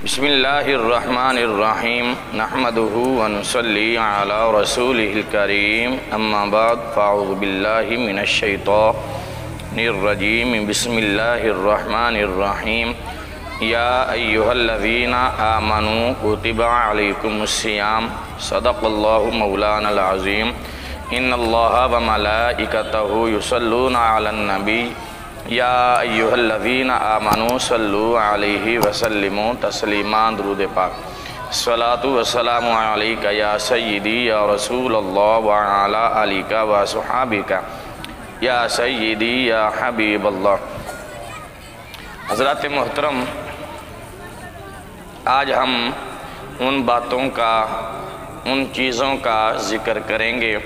بسم اللہ الرحمن الرحیم نحمدہ ونصلی علی رسولہ الکریم اما بعد فاعوذ باللہ من الشیطان الرجیم بسم اللہ الرحمن الرحیم یا ایہا الذین آمنوا کتب علیکم الصیام صدق اللہ مولانا العظیم ان اللہ وملائکتہ یصلون علی النبی یا ایہا الذین آمنوا صلو علیہ وسلموا تسلیما درود پاک الصلاۃ والسلام علیک یا سیدی یا رسول اللہ وعلی آلک وصحابک یا سیدی یا حبیب اللہ۔ حضرات محترم، آج ہم ان باتوں کا، ان چیزوں کا ذکر کریں گے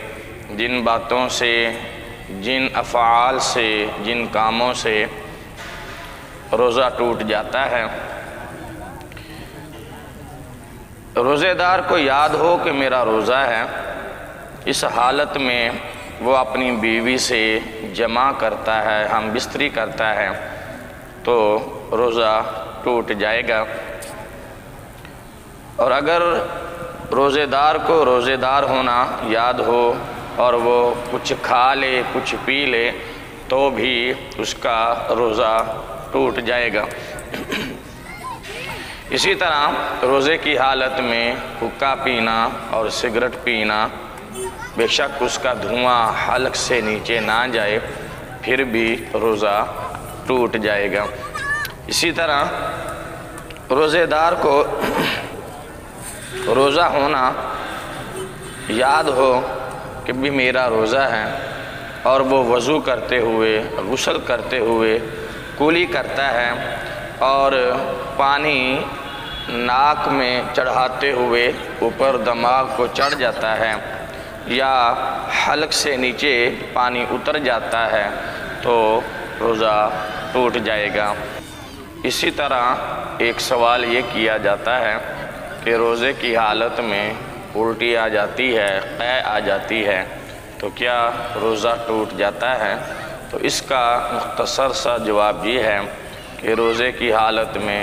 جن باتوں سے، جن افعال سے، جن کاموں سے روزہ ٹوٹ جاتا ہے۔ روزے دار کو یاد ہو کہ میرا روزہ ہے، اس حالت میں وہ اپنی بیوی سے جمع کرتا ہے، ہم بستری کرتا ہے، تو روزہ ٹوٹ جائے گا۔ اور اگر روزے دار کو روزے دار ہونا یاد ہو اور وہ کچھ کھا لے، کچھ پی لے، تو بھی اس کا روزہ ٹوٹ جائے گا۔ اسی طرح روزے کی حالت میں حقہ پینا اور سگریٹ پینا، بے شک اس کا دھواں حلق سے نیچے نہ جائے، پھر بھی روزہ ٹوٹ جائے گا۔ اسی طرح روزے دار کو روزہ ہونا یاد ہو کہ بھی میرا روزہ ہے، اور وہ وضو کرتے ہوئے، غسل کرتے ہوئے، کولی کرتا ہے اور پانی ناک میں چڑھاتے ہوئے اوپر دماغ کو چڑھ جاتا ہے یا حلق سے نیچے پانی اتر جاتا ہے، تو روزہ ٹوٹ جائے گا۔ اسی طرح ایک سوال یہ کیا جاتا ہے کہ روزے کی حالت میں الٹی آ جاتی ہے، قے آ جاتی ہے، تو کیا روزہ ٹوٹ جاتا ہے؟ تو اس کا مختصر سا جواب یہ ہے کہ روزے کی حالت میں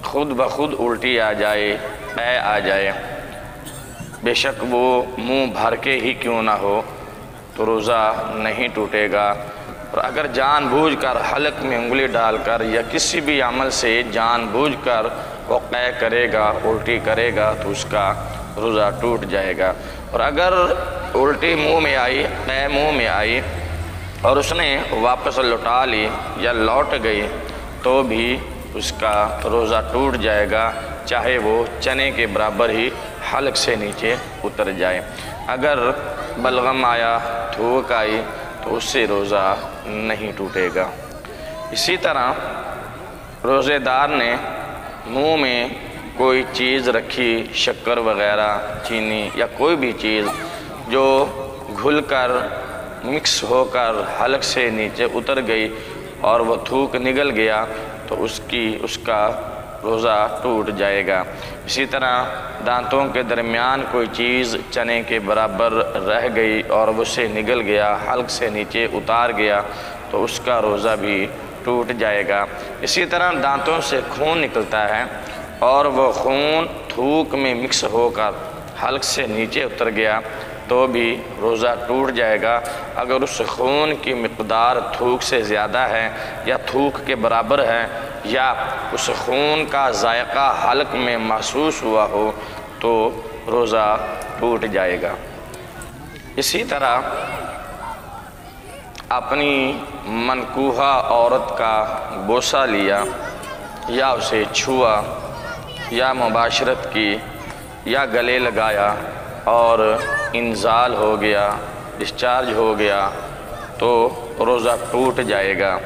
خود بخود الٹی آ جائے، قے آ جائے، بے شک وہ منہ بھر کے ہی کیوں نہ ہو، تو روزہ نہیں ٹوٹے گا۔ اور اگر جان بوجھ کر حلق میں انگلی ڈال کر یا کسی بھی عمل سے جان بوجھ کر وہ قے کرے گا، الٹی کرے گا، تو اس کا روزہ ٹوٹ جائے گا۔ اور اگر الٹی منہ میں آئی، قے منہ میں آئی اور اس نے واپس لوٹا لی یا لوٹ گئی، تو بھی اس کا روزہ ٹوٹ جائے گا، چاہے وہ چنے کے برابر ہی حلق سے نیچے اتر جائے۔ اگر بلغم آیا، تھوک آئی، تو اس سے روزہ نہیں ٹوٹے گا۔ اسی طرح روزے دار نے منہ میں کوئی چیز رکھی، شکر وغیرہ، چینی یا کوئی بھی چیز جو گھل کر مکس ہو کر حلق سے نیچے اتر گئی اور وہ تھوک نگل گیا، تو اس کا روزہ ٹوٹ جائے گا۔ اسی طرح دانتوں کے درمیان کوئی چیز چنے کے برابر رہ گئی اور وہ سے نگل گیا، حلق سے نیچے اتار گیا، تو اس کا روزہ بھی ٹوٹ جائے گا۔ اسی طرح دانتوں سے خون نکلتا ہے اور وہ خون تھوک میں مکس ہو کر حلق سے نیچے اتر گیا، تو بھی روزہ ٹوٹ جائے گا۔ اگر اس خون کی مقدار تھوک سے زیادہ ہے یا تھوک کے برابر ہے یا اس خون کا ذائقہ حلق میں محسوس ہوا ہو، تو روزہ ٹوٹ جائے گا۔ اسی طرح اپنی منکوحہ عورت کا بوسہ لیا یا اسے چھوا یا مباشرت کی یا گلے لگایا اور انزال ہو گیا، ڈسچارج ہو گیا، تو روزہ ٹوٹ جائے گا۔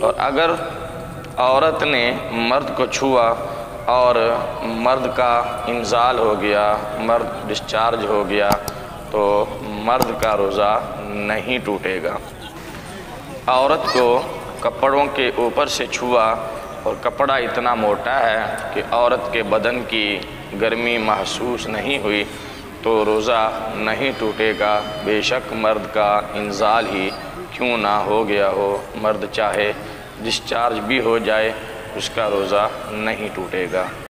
اور اگر عورت نے مرد کو چھوا اور مرد کا انزال ہو گیا، مرد ڈسچارج ہو گیا، تو مرد کا روزہ نہیں ٹوٹے گا۔ عورت کو کپڑوں کے اوپر سے چھوا اور کپڑا اتنا موٹا ہے کہ عورت کے بدن کی گرمی محسوس نہیں ہوئی، تو روزہ نہیں ٹوٹے گا، بے شک مرد کا انزال ہی کیوں نہ ہو گیا ہو۔ مرد چاہے ڈسچارج بھی ہو جائے، اس کا روزہ نہیں ٹوٹے گا۔